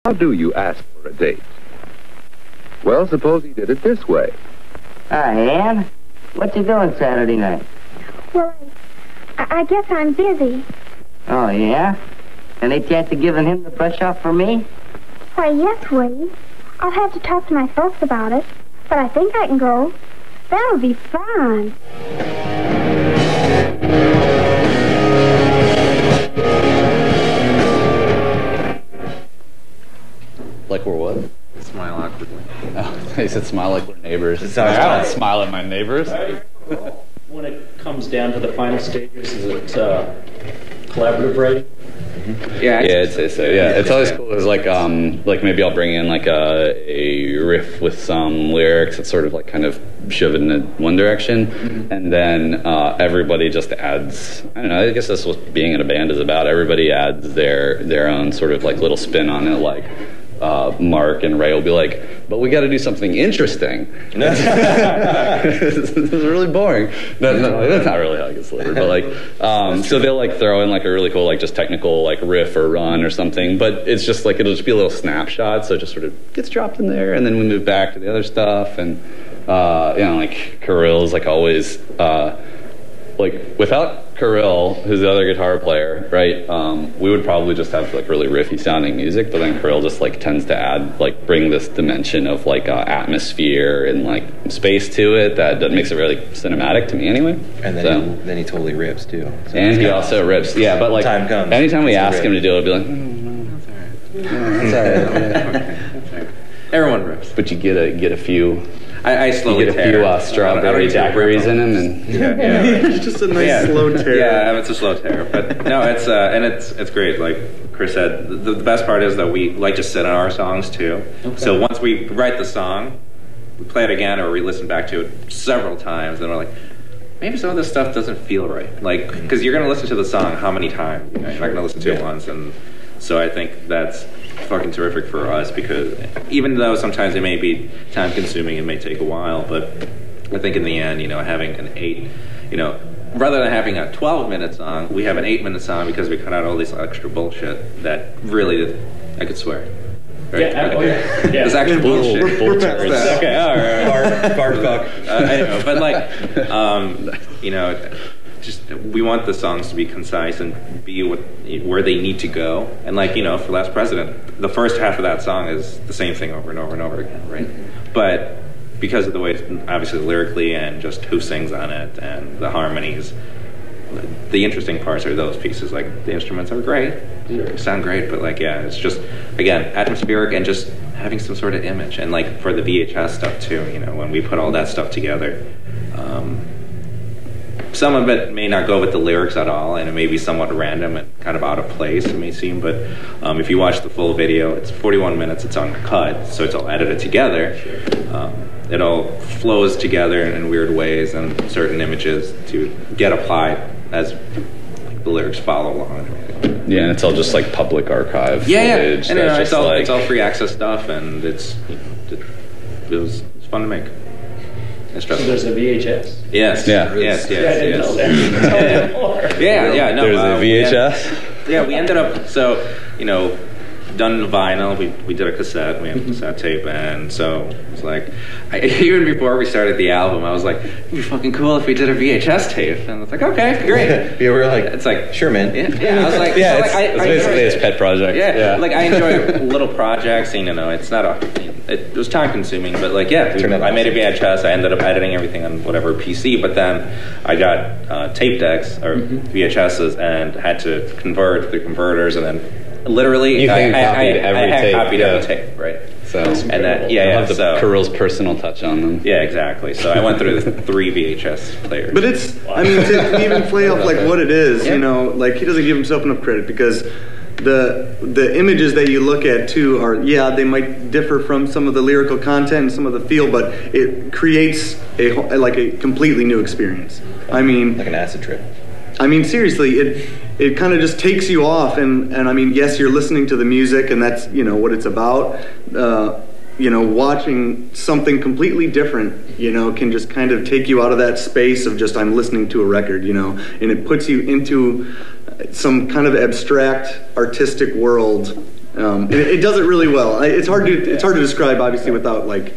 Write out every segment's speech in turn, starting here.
How do you ask for a date? Well, suppose he did it this way. Hi, Ann. What you doing Saturday night? Well, I guess I'm busy. Oh, yeah? Any chance of giving him the brush off for me? Why, yes, Wade. I'll have to talk to my folks about it, but I think I can go. That'll be fun. Like we're what? Smile awkwardly. Oh, he said smile like we're neighbors. I don't smile at my neighbors. When it comes down to the final stages, is it collaborative writing? Yeah, I'd say so. Yeah, it's always cool. It's like maybe I'll bring in like a riff with some lyrics that's sort of like kind of shoved in one direction, and then everybody just adds. I don't know. I guess that's what being in a band is about. Everybody adds their own sort of like little spin on it. Like Mark and Ray will be like, "But we got to do something interesting." This is really boring. No, that's not really how it gets delivered. But like, so they'll like throw in like a really cool like just technical like riff or run or something. But it's just like it'll just be a little snapshot, so it just sort of gets dropped in there, and then we move back to the other stuff. And like Kirill's like always like without Kirill, who's the other guitar player, right? We would probably just have like really riffy sounding music, but then Kirill just like tends to add like bring this dimension of like atmosphere and like space to it that makes it really cinematic to me anyway. And then he totally rips too. So and he also rips, yeah. But like time comes, anytime we ask him to do it, it'll be like, no, that's all right. Everyone rips, but you get a few. I slowly get a few strawberry daiquiris in him, and it's just a nice slow tear. Yeah, it's a slow tear, but no, it's and it's great. Like Chris said, the best part is that we like to sit on our songs too. Okay. So once we write the song, we play it again or we listen back to it several times, and we're like, maybe some of this stuff doesn't feel right. Like, because you're gonna listen to the song how many times? You know, you're not gonna listen to it once, and so I think that's fucking terrific for us, because even though sometimes it may be time consuming, it may take a while, but I think in the end, having an 8, rather than having a 12-minute song, we have an 8-minute song because we cut out all this extra bullshit that really, I could swear. Right? Yeah, okay. There's actual bullshit. We're past that. Okay, all right. Fart fuck. I know, but like, just we want the songs to be concise and be where they need to go. And like, for Last President, the first half of that song is the same thing over and over and over again, right? But because of the way it's obviously lyrically and just who sings on it and the harmonies, the interesting parts are those pieces. Like the instruments are great, sound great, but like, yeah, it's just, again, atmospheric and just having some sort of image. And like for the VHS stuff too, when we put all that stuff together, some of it may not go with the lyrics at all, and it may be somewhat random and kind of out of place, it may seem, but if you watch the full video, it's 41 minutes, it's uncut, so it's all edited together. It all flows together in weird ways, and certain images to get applied as the lyrics follow along and everything. Yeah, and it's all just like public archive footage. And it's all free access stuff, and it was fun to make. So there's a VHS? Yes. Yeah. Yes. Yeah, No. There's a VHS? We ended up, done vinyl, we did a cassette, we had a cassette tape, and so it's like, even before we started the album, I was like, it'd be fucking cool if we did a VHS tape, and I was like, okay, great. We were like, it's like, sure, man. Yeah, I was like, yeah, it's basically his pet project. Yeah, like I enjoy little projects, it's not it was time consuming, but like, I made a VHS, I ended up editing everything on whatever PC, but then I got tape decks, or VHSs, and had to convert the converters, and then literally, I copied every tape, right? So, and then, so Kirill's personal touch on them. Yeah, exactly. So I went through the 3 VHS players. But it's, to even play off like what it is, like he doesn't give himself enough credit, because the images that you look at too are, they might differ from some of the lyrical content and some of the feel, but it creates a completely new experience. Like an acid trip. Seriously, it kind of just takes you off, and yes, you're listening to the music, and that's what it's about. Watching something completely different, can just kind of take you out of that space of just I'm listening to a record, and it puts you into some kind of abstract artistic world It does it really well. It's hard to describe, obviously, without like,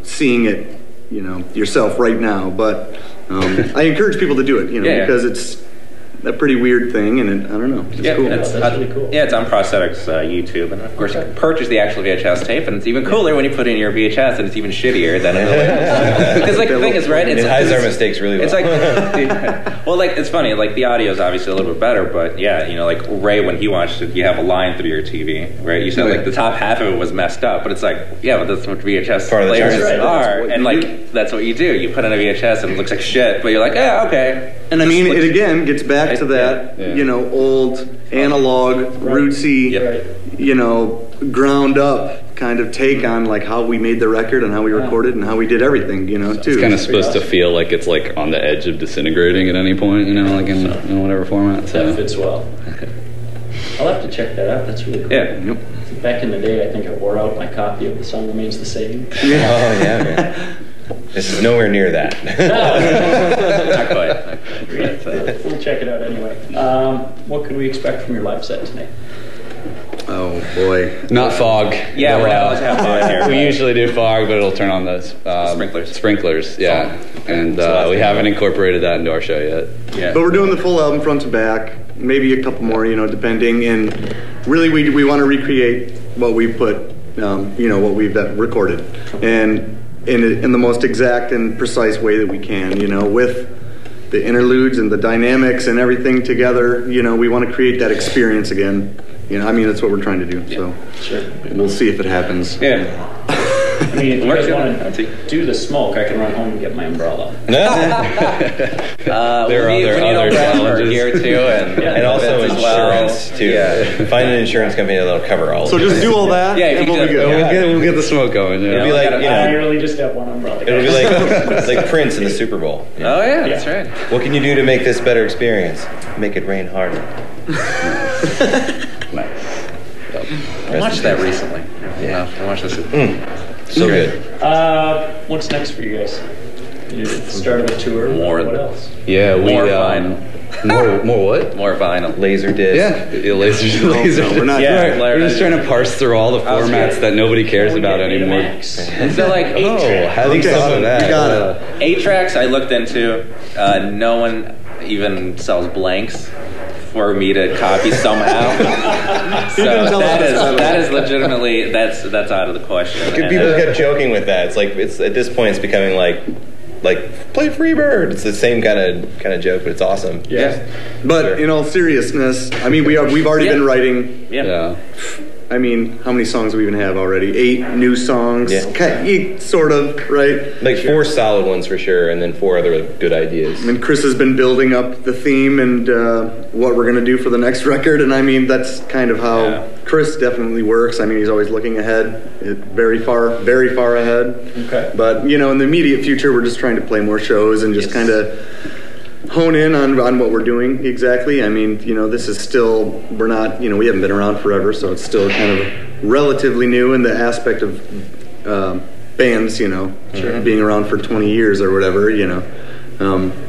seeing it, yourself right now. But I encourage people to do it, because it's a pretty weird thing, and I don't know. It's cool. That's really cool. Yeah, it's on Prosthetics YouTube, and of course you can purchase the actual VHS tape, and it's even cooler when you put in your VHS, and it's even shittier than because like the thing is, right? It hides our mistakes really well. It's like, well, like it's funny, like the audio is obviously a little bit better, but yeah, like Ray when he watched it, you have a line through your TV, right? You said like the top half of it was messed up, but it's like, yeah, but that's what VHS players are, and like that's what you do. You put in a VHS and it looks like shit, but you're like, yeah, okay. And I mean, it again gets back to that, old analog, rootsy, ground up kind of take on like how we made the record and how we recorded and how we did everything, too. It's kind of supposed to feel like it's like on the edge of disintegrating at any point, like in whatever format. So that fits well. I'll have to check that out. That's really cool. Yeah. Yep. Back in the day, I think I wore out my copy of The Song Remains the Same. Oh yeah, man. This is nowhere near that. Not quite. We'll check it out anyway. What can we expect from your live set tonight? Oh boy, not fog. Yeah, we're not allowed to have fog here. We usually do fog, but it'll turn on the sprinklers, yeah. And we haven't incorporated that into our show yet. Yeah. But we're doing the full album front to back, maybe a couple more, depending. And really, we want to recreate what we put, what we've recorded, and in the most exact and precise way that we can, with the interludes and the dynamics and everything together. We want to create that experience again. That's what we're trying to do. So we'll see if it happens. Yeah. I mean, if you guys want to do the smoke, I can run home and get my umbrella. There are other challenges here too, and also insurance too. Yeah. Find an insurance company that'll cover all. So just do all that. Yeah, and we'll be good. We'll get the smoke going. It'll be like I really just have one umbrella. It'll be like Prince in the Super Bowl. Oh yeah, that's right. What can you do to make this better experience? Make it rain harder. Nice. I watched that recently. Yeah, I watched this. So good. What's next for you guys? You start of a tour. What else? Yeah, more vinyl. More what? More vinyl. Laser disc. Yeah, laser. No, we're not. Yeah, we're just trying to parse through all the formats that nobody cares about anymore. So like 8 tracks. How do you thought of that? We got it. 8 tracks I looked into. No one even sells blanks for me to copy somehow. So that is legitimately that's out of the question. People kept joking with that. It's like it's at this point it's becoming like play Freebird. It's the same kind of joke, but it's awesome. Yeah. But in all seriousness, I mean we've already been writing. Yeah. I mean, how many songs do we even have already? 8 new songs. Yeah. Sort of, right? Like 4 solid ones for sure, and then 4 other good ideas. And Chris has been building up the theme and what we're going to do for the next record. And I mean, that's kind of how Chris definitely works. I mean, he's always looking ahead, very far ahead. Okay. But, in the immediate future, we're just trying to play more shows and just kind of hone in on what we're doing exactly. I mean, this is still, we're not, we haven't been around forever, so it's still kind of relatively new in the aspect of bands, being around for 20 years or whatever,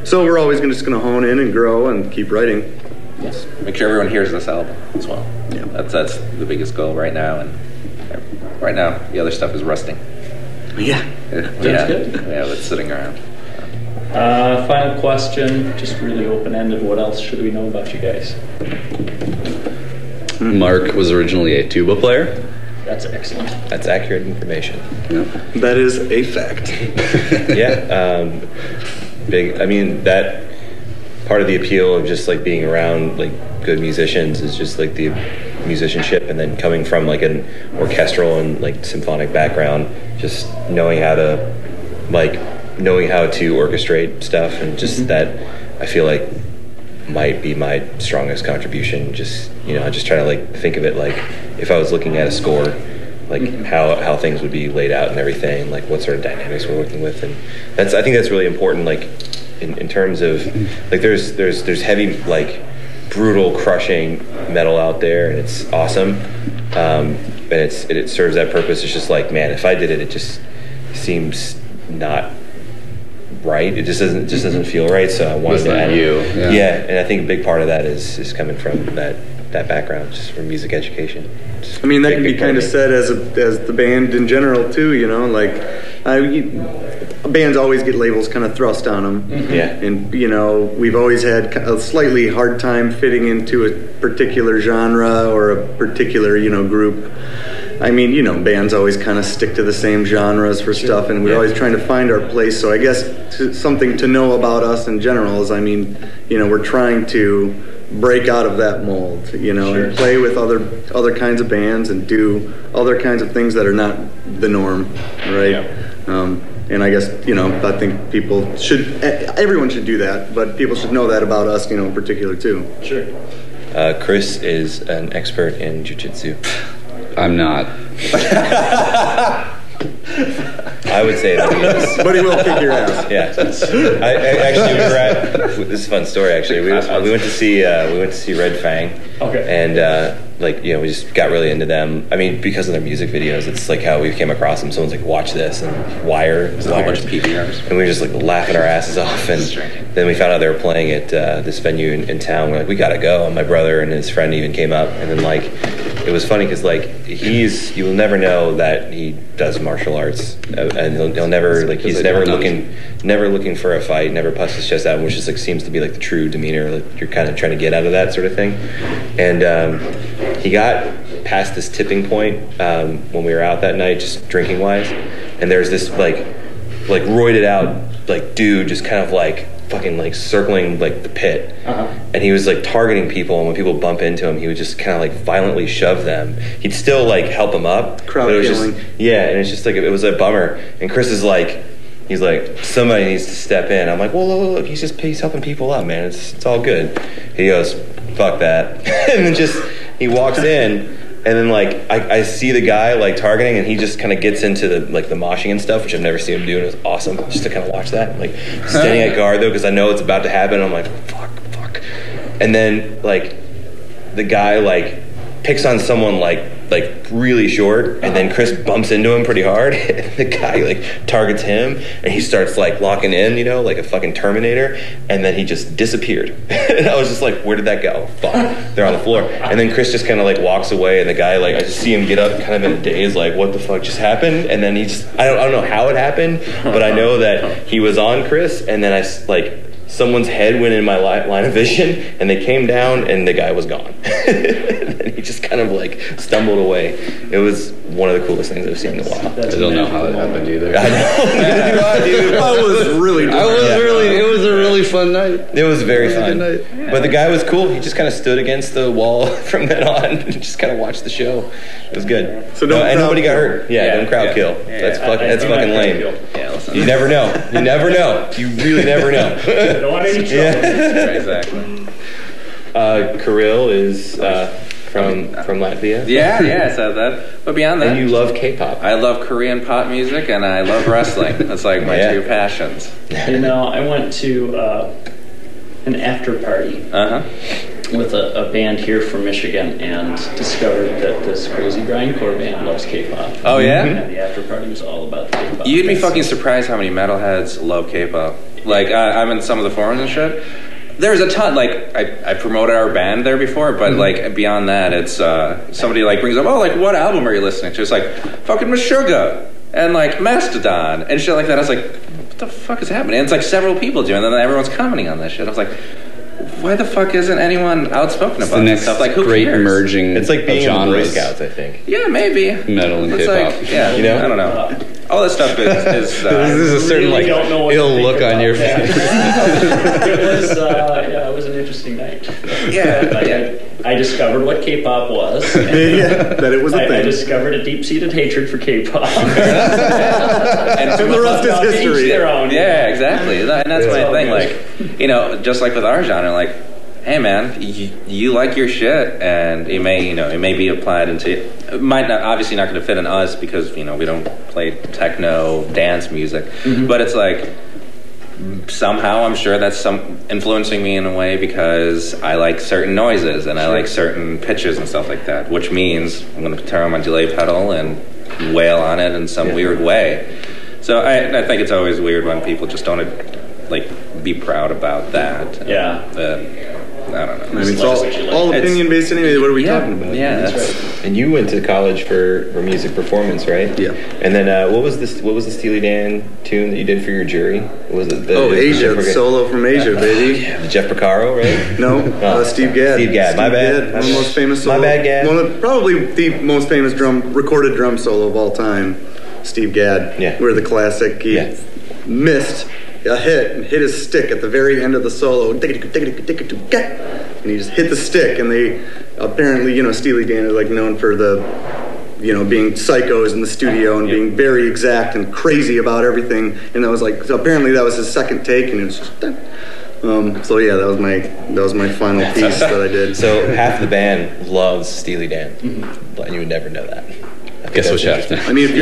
So we're always just going to hone in and grow and keep writing. Yes. Make sure everyone hears this album as well. Yeah. That's the biggest goal right now, and right now the other stuff is rusting. Yeah. That's good. Yeah, it's sitting around. Final question, just really open-ended. What else should we know about you guys? Mark was originally a tuba player. That's excellent. That's accurate information. Yeah. That is a fact. Yeah. Big. I mean, that part of the appeal of just like being around like good musicians is just like the musicianship, and then coming from like an orchestral and like symphonic background, just knowing how to orchestrate stuff, and just that I feel like might be my strongest contribution. Just I just try to like think of it like if I was looking at a score, like how things would be laid out and everything, like what sort of dynamics we're working with, and I think that's really important. Like in terms of like there's heavy like brutal crushing metal out there, and it's awesome, and it serves that purpose. It's just like, man, if I did it, it just seems not right. It just doesn't feel right. So I wanted to add you. Yeah, and I think a big part of that is coming from that that background just for music education. Just I mean, that can be big part kind of me. said as the band in general too. You know, like bands always get labels kind of thrust on them. Mm-hmm. Yeah. And you know, we've always had a slightly hard time fitting into a particular genre or a particular group. I mean, bands always kind of stick to the same genres for stuff, and we're always trying to find our place. So I guess something to know about us in general is, we're trying to break out of that mold, and play with other kinds of bands and do other kinds of things that are not the norm, right? Yeah. And I guess, I think everyone should do that, but people should know that about us, in particular, too. Sure. Chris is an expert in jiu-jitsu. I'm not. I would say that he is. But he will kick your ass. Yeah. Actually, we were at. This is a fun story. Actually, we went to see Red Fang. Okay. And we just got really into them. I mean, because of their music videos, it's like how we came across them. Someone's like, "Watch this," and Wire. There's a whole bunch of PBRs. And we were just like laughing our asses off. And then we found out they were playing at this venue in town. We're like, we gotta go. And my brother and his friend even came up. And then it was funny because you will never know that he does martial arts, and he'll never he's never looking for a fight, never puffs his chest out, which just seems to be the true demeanor you're kind of trying to get out of that sort of thing. And he got past this tipping point when we were out that night, just drinking wise, and there's this roided out dude just kind of fucking circling the pit, and he was targeting people, and when people bump into him, he would just kind of violently shove them. He'd still help them up. Crowd killing. And it's just it was a bummer. And Chris is he's somebody needs to step in. I'm well, look, he's helping people up, man. It's all good. He goes, fuck that, and then he walks in. And then I see the guy targeting, and he just kind of gets into the the moshing and stuff, which I've never seen him do, and it was awesome just to kind of watch that. Standing at guard though, because I know it's about to happen. I'm fuck. And then the guy picks on someone really short, and then Chris bumps into him pretty hard. And the guy targets him, and he starts locking in, like a fucking Terminator, and then he just disappeared. And I was just where did that go? Fuck, they're on the floor. And then Chris just kind of walks away, and the guy I just see him get up kind of in a daze, what the fuck just happened? And then he just I don't know how it happened, but I know that he was on Chris, and then someone's head went in my line of vision, and they came down, and the guy was gone. And he just kind of stumbled away. It was one of the coolest things I've seen in a while. I don't know how it happened either. I know. Dude. It was really It was a really fun night. It was very fun. Good night. But the guy was cool. He just kind of stood against the wall from then on and just kind of watched the show. It was good. So and nobody got hurt. Don't crowd kill. That's fucking lame. Yeah, listen. You never know. You never know. You really never know. Don't want any trouble. Exactly. Kirill is from Latvia. Yeah. So but beyond that, And you love K-pop. I love Korean pop music, and I love wrestling. That's my two passions. I went to an after party with a band here from Michigan, and discovered that this crazy grindcore band loves K-pop. Oh yeah. And the after party was all about K-pop. You'd be fucking surprised how many metalheads love K-pop. I'm in some of the forums and shit. There's a ton. I promoted our band there before, but beyond that, it's somebody brings up, what album are you listening to? It's fucking Meshuggah and Mastodon and shit like that. I was what the fuck is happening? And it's several people doing that, and everyone's commenting on this shit. I was why the fuck isn't anyone outspoken about this stuff? Who great cares? merging It's being in the Boy genres. Scouts, I think. Yeah, maybe. Metal and It's K-pop. I don't know. All this stuff is This is a certain really don't know what ill to think look on about your that. face. It was an interesting night. Yeah. I discovered what K-pop was. that it was a I thing. discovered a deep-seated hatred for K-pop. And the rest is To each history. their own. Yeah, exactly. And that's my all thing. good. Just like with our genre, hey man, you like your shit, and it may be applied into. It might not, obviously not going to fit in us because we don't play techno dance music, but it's somehow I'm sure that's influencing me in a way because I like certain noises and I like certain pitches and stuff like that, which means I'm going to turn on my delay pedal and wail on it in some weird way. So I think it's always weird when people just don't be proud about that. I don't know. I mean, it's all opinion based anyway. What are we talking about? Yeah, that's right. And you went to college for music performance, right? Yeah. And then what was the Steely Dan tune that you did for your jury? Was it Asia, the solo from Asia, baby. Yeah, the Jeff Porcaro, right? No, Steve Gadd. Steve Gadd, my bad. One of the most famous solo. My bad, Gadd. Probably the most famous recorded drum solo of all time. Steve Gadd. Yeah. Where the classic, he missed a hit and hit his stick at the very end of the solo. And he just hit the stick, and they apparently, Steely Dan is like known for the, being psychos in the studio and being very exact and crazy about everything. And that was so apparently that was his second take, and it was just. So yeah, that was my final piece that I did. So half the band loves Steely Dan, but you would never know that. Guess what, Chef? I mean, if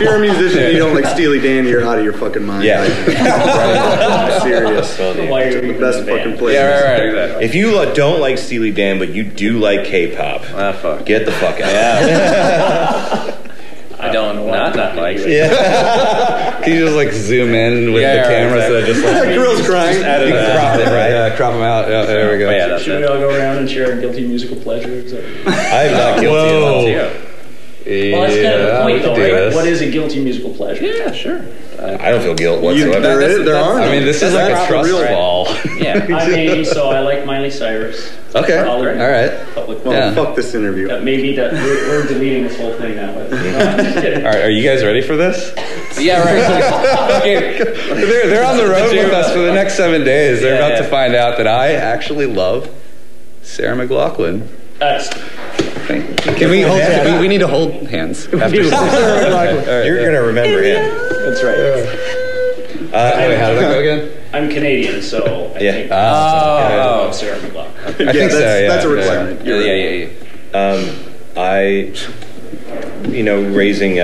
you're a musician and you don't like Steely Dan, you're out of your fucking mind. Yeah. I'm serious. The best fucking place. Yeah, right, exactly. If you don't like Steely Dan, but you do like K-pop, fuck. get the fuck out. I don't not like it. Yeah. Can you just zoom in with the camera so that just Girls crying. Crop it, right? Yeah, crop them out. Yeah, there we go. Should we all go around and share our guilty musical pleasures? I'm not guilty of that. Well, that's kind of the point, though, right? What is a guilty musical pleasure? Yeah, sure. I don't feel guilt whatsoever. There are. I mean, this is like a trust ball. Yeah. I mean, so I like Miley Cyrus. Okay. All right. Well, fuck this interview. Maybe we're deleting this whole thing now. But, I'm just kidding. Are you guys ready for this? Yeah, right. Okay. They're on the road with us for the next 7 days. They're about to find out that I actually love Sarah McLachlan. Can we hold? We need to hold hands after You're gonna remember him. That's right. Wait, how did that go again? I'm Canadian, so I think Oh. I love Sarah McLachlan. I think so. Yeah, That's a requirement. Yeah. Raising I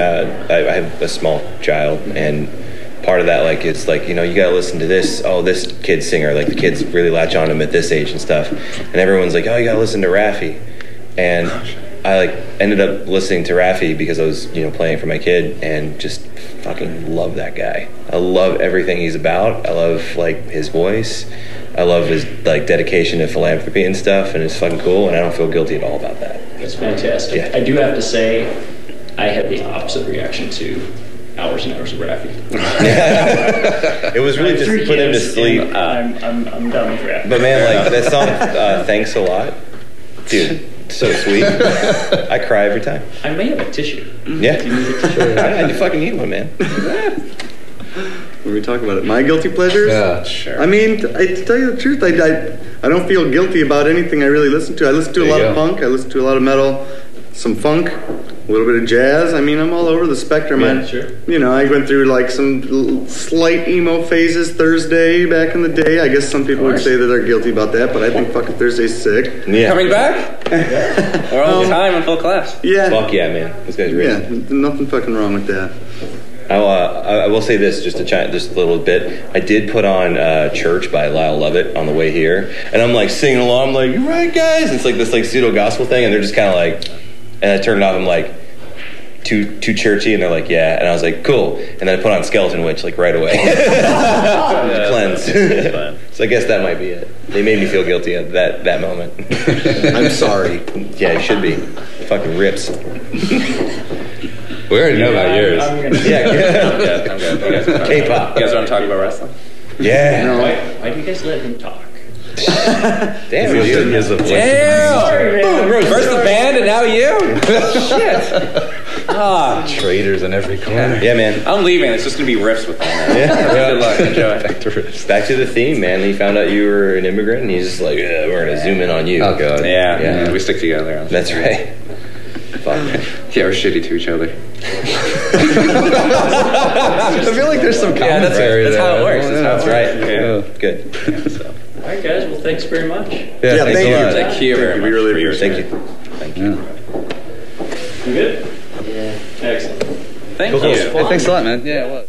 have a small child, and part of that is you gotta listen to this. Oh, this kid's singer, the kids really latch on to him at this age and stuff, and everyone's like, oh, you gotta listen to Raffi. And I ended up listening to Raffi because I was playing for my kid, and just fucking love that guy. I love everything he's about. I love his voice. I love his dedication to philanthropy and stuff, and it's fucking cool, and I don't feel guilty at all about that. That's fantastic. Yeah. I do have to say, I had the opposite reaction to Hours and Hours of Raffi. It was really just put him to sleep. I'm done with Raffi. But man, that song, Thanks a Lot, dude. So sweet. I cry every time. I may have a tissue. Yeah. Do you need a tissue? I fucking need one, man. When we talk about it, my guilty pleasures. Yeah, sure. I mean, to tell you the truth, I don't feel guilty about anything I really listen to. I listen to a lot of punk. I listen to a lot of metal, some funk, a little bit of jazz. I mean, I'm all over the spectrum. Yeah, sure. I went through some slight emo phases Thursday back in the day. I guess some people would say that they're guilty about that, but I think fucking Thursday's sick. Yeah. Coming back? We're on time in full class. Yeah. Fuck yeah, man. This guy's real. Yeah, nothing fucking wrong with that. I will say this just a little bit. I did put on Church by Lyle Lovett on the way here, and I'm singing along. I'm you right, guys? And it's this pseudo gospel thing, and they're just kind of and I turned it off. I'm too churchy, and they're yeah, and I was cool. And then I put on Skeleton Witch right away. Cleanse. So I guess that might be it. They made me feel guilty at that moment. I'm sorry. Yeah, you should be. It fucking rips. We already know about yours. I'm good. K-pop. You guys want to talk about wrestling? Yeah. No. Why do you guys let him talk? Damn, Damn! First the band and now you? Shit. Traitors in every corner. Yeah, man. I'm leaving. It's just going to be riffs with them. Yeah. Good luck. Enjoy. Back to the theme, man. He found out you were an immigrant, and he's just yeah, we're going to zoom in on you. Oh, God. Yeah. We stick together. That's right. Fuck. Yeah, we're shitty to each other. I feel there's some commentary that's how it works. That's right. Yeah. Good. So. All right, guys. Well, thanks very much. Yeah, thank you. Thank you very much. We really appreciate it. Thank you. You good? Yeah. Excellent. Thank you. you. Hey, thanks a lot, man. Yeah, it was.